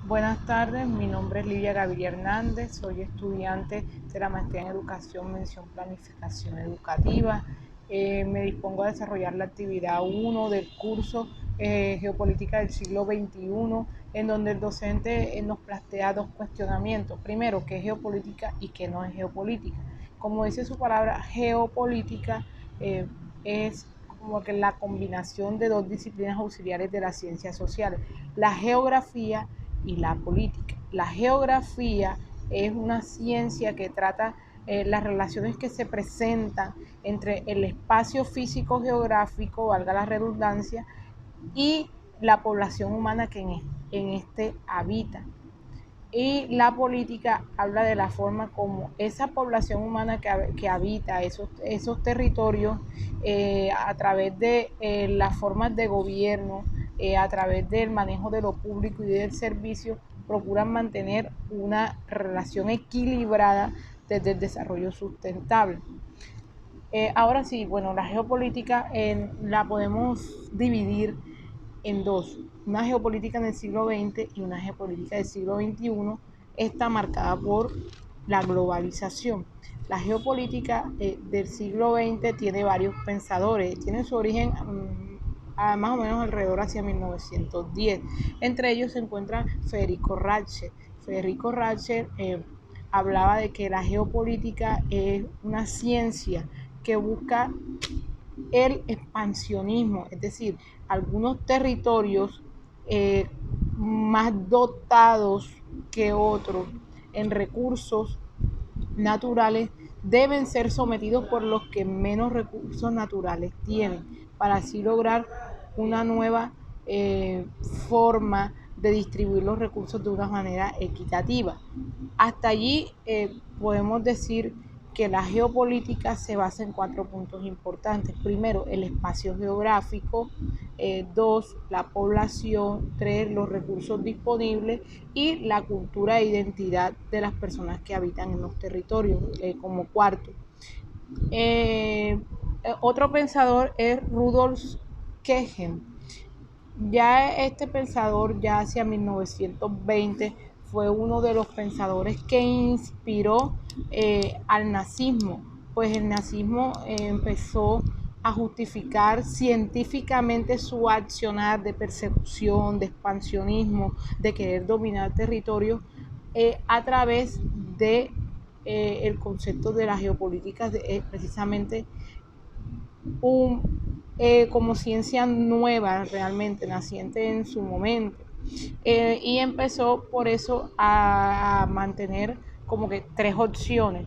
Buenas tardes, mi nombre es Lidia Gaviria Hernández, soy estudiante de la maestría en Educación, Mención Planificación Educativa. Me dispongo a desarrollar la actividad 1 del curso Geopolítica del siglo XXI, en donde el docente nos plantea dos cuestionamientos. Primero, ¿qué es geopolítica y qué no es geopolítica? Como dice su palabra, geopolítica es como que la combinación de dos disciplinas auxiliares de las ciencias sociales, la geografía y la política. La geografía es una ciencia que trata las relaciones que se presentan entre el espacio físico geográfico, valga la redundancia, y la población humana que en este habita. Y la política habla de la forma como esa población humana que habita esos territorios a través de las formas de gobierno, a través del manejo de lo público y del servicio, procuran mantener una relación equilibrada desde el desarrollo sustentable. Ahora sí, bueno, la geopolítica la podemos dividir en dos, una geopolítica en el siglo XX y una geopolítica del siglo XXI, está marcada por la globalización. La geopolítica del siglo XX tiene varios pensadores, tiene su origen más o menos alrededor hacia 1910. Entre ellos se encuentra Federico Ratcher. Federico Ratcher hablaba de que la geopolítica es una ciencia que busca el expansionismo, es decir, algunos territorios más dotados que otros en recursos naturales deben ser sometidos por los que menos recursos naturales tienen, para así lograr una nueva forma de distribuir los recursos de una manera equitativa. Hasta allí podemos decir que la geopolítica se basa en 4 puntos importantes. Primero, el espacio geográfico. 2, la población. 3, los recursos disponibles. Y la cultura e identidad de las personas que habitan en los territorios como cuarto. Otro pensador es Rudolf Kehen. Ya este pensador, ya hacia 1920, fue uno de los pensadores que inspiró al nazismo, pues el nazismo empezó a justificar científicamente su accionar de persecución, de expansionismo, de querer dominar territorios a través de el concepto de la geopolítica, precisamente como ciencia nueva, realmente naciente en su momento. Y empezó por eso a mantener como que tres opciones,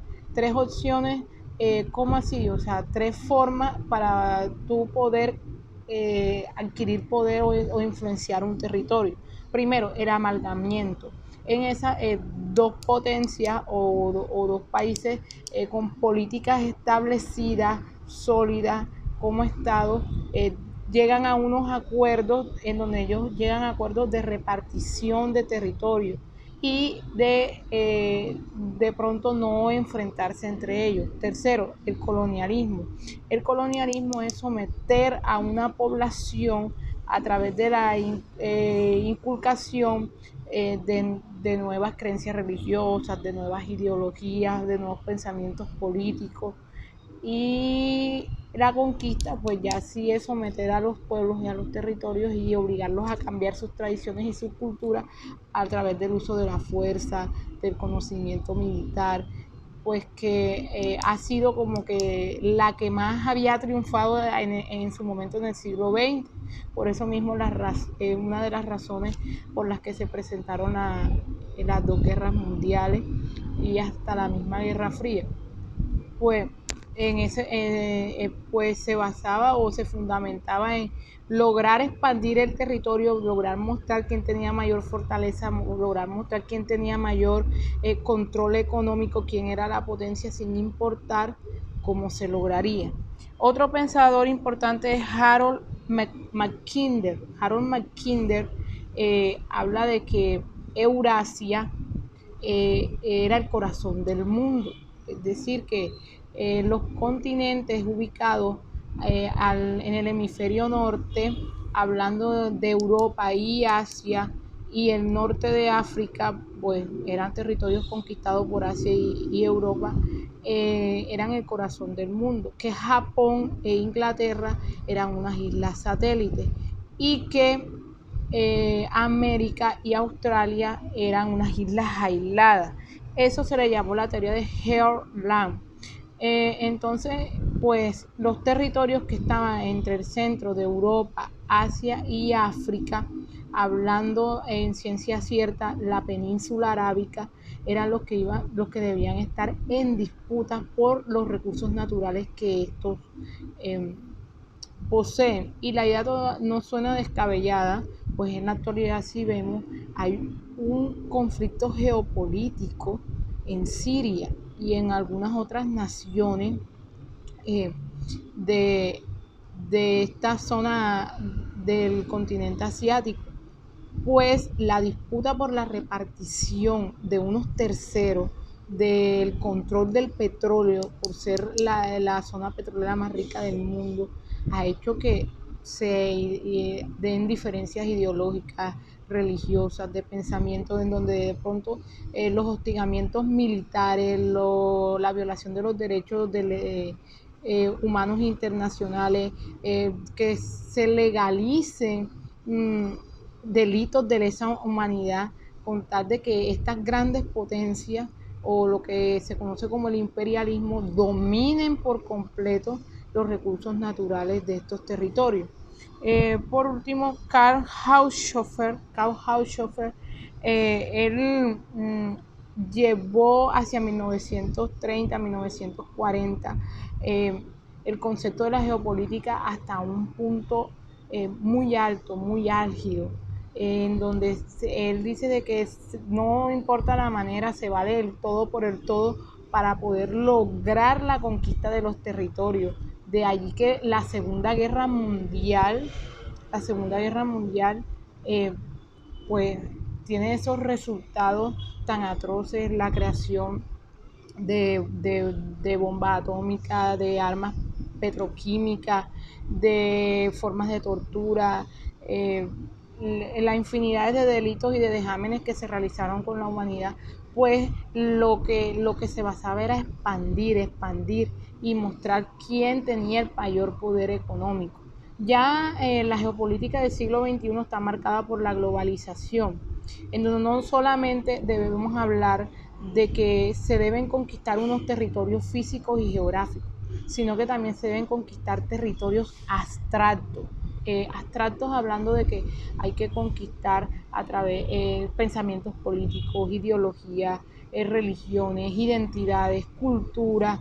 ¿cómo así? O sea, tres formas para tú poder adquirir poder o influenciar un territorio. Primero, el amalgamiento. En esas dos potencias o dos países con políticas establecidas, sólidas, como Estado, llegan a unos acuerdos en donde ellos llegan a acuerdos de repartición de territorio y de pronto no enfrentarse entre ellos. Tercero, el colonialismo. El colonialismo es someter a una población a través de la inculcación de nuevas creencias religiosas, de nuevas ideologías, de nuevos pensamientos políticos. Y la conquista, pues ya sí es someter a los pueblos y a los territorios y obligarlos a cambiar sus tradiciones y su cultura a través del uso de la fuerza, del conocimiento militar, pues que ha sido como que la que más había triunfado en su momento en el siglo XX. Por eso mismo una de las razones por las que se presentaron las dos guerras mundiales y hasta la misma Guerra Fría. Pues pues se basaba o se fundamentaba en lograr expandir el territorio, lograr mostrar quién tenía mayor fortaleza, lograr mostrar quién tenía mayor control económico, quién era la potencia, sin importar cómo se lograría. Otro pensador importante es Harold Mackinder. Harold Mackinder habla de que Eurasia era el corazón del mundo, es decir, que los continentes ubicados en el hemisferio norte, hablando de Europa y Asia, y el norte de África, pues eran territorios conquistados por Asia y Europa, eran el corazón del mundo, que Japón e Inglaterra eran unas islas satélites y que América y Australia eran unas islas aisladas. Eso se le llamó la teoría de Heartland. Entonces, pues los territorios que estaban entre el centro de Europa, Asia y África, hablando en ciencia cierta, la península arábica, eran los que debían estar en disputa por los recursos naturales que estos eh, poseen. Y la idea no suena descabellada, pues en la actualidad si vemos hay un conflicto geopolítico en Siria y en algunas otras naciones eh, de, de esta zona del continente asiático, pues la disputa por la repartición de unos terceros del control del petróleo, por ser la zona petrolera más rica del mundo, ha hecho que se den diferencias ideológicas, religiosas, de pensamiento, en donde de pronto los hostigamientos militares, la violación de los derechos humanos internacionales, que se legalicen delitos de lesa humanidad, con tal de que estas grandes potencias o lo que se conoce como el imperialismo dominen por completo los recursos naturales de estos territorios. Por último, Karl Haushofer él llevó hacia 1930, 1940 el concepto de la geopolítica hasta un punto muy alto, muy álgido, en donde él dice de que no importa la manera, se vale el todo por el todo para poder lograr la conquista de los territorios. De allí que la Segunda Guerra Mundial, pues tiene esos resultados tan atroces, la creación de bombas atómicas, de armas petroquímicas, de formas de tortura, la infinidad de delitos y de dejámenes que se realizaron con la humanidad, pues lo que se basaba era expandir y mostrar quién tenía el mayor poder económico. Ya la geopolítica del siglo XXI está marcada por la globalización, en donde no solamente debemos hablar de que se deben conquistar unos territorios físicos y geográficos, sino que también se deben conquistar territorios abstractos. Abstractos hablando de que hay que conquistar a través de pensamientos políticos, ideologías, religiones, identidades, culturas,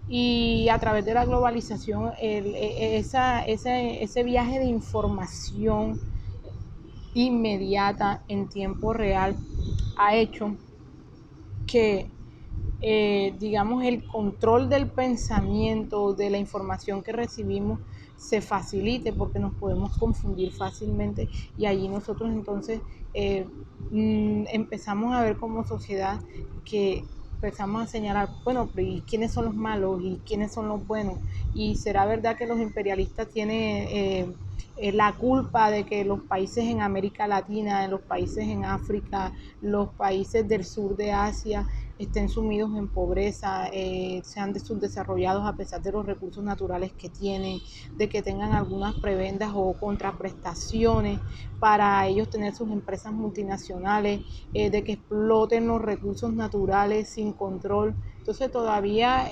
y a través de la globalización ese viaje de información inmediata en tiempo real ha hecho que digamos, el control del pensamiento, de la información que recibimos, se facilite, porque nos podemos confundir fácilmente, y allí nosotros entonces empezamos a ver como sociedad que empezamos a señalar, bueno, pero ¿y quiénes son los malos y quiénes son los buenos? Y será verdad que los imperialistas tienen la culpa de que los países en América Latina, en los países en África, los países del sur de Asia estén sumidos en pobreza, sean subdesarrollados a pesar de los recursos naturales que tienen, de que tengan algunas prebendas o contraprestaciones para ellos tener sus empresas multinacionales, de que exploten los recursos naturales sin control. Entonces todavía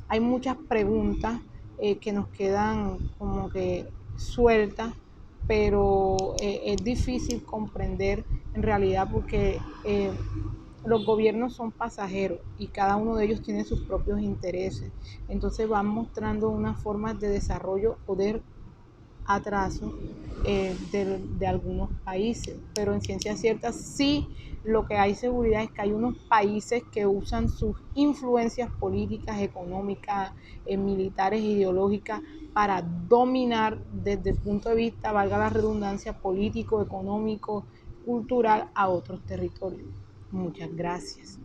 hay muchas preguntas que nos quedan como que sueltas, pero es difícil comprender en realidad porque los gobiernos son pasajeros y cada uno de ellos tiene sus propios intereses. Entonces van mostrando unas formas de desarrollo o de atraso de algunos países. Pero en ciencia cierta sí lo que hay seguridad es que hay unos países que usan sus influencias políticas, económicas, militares, ideológicas para dominar desde el punto de vista, valga la redundancia, político, económico, cultural a otros territorios. Muchas gracias.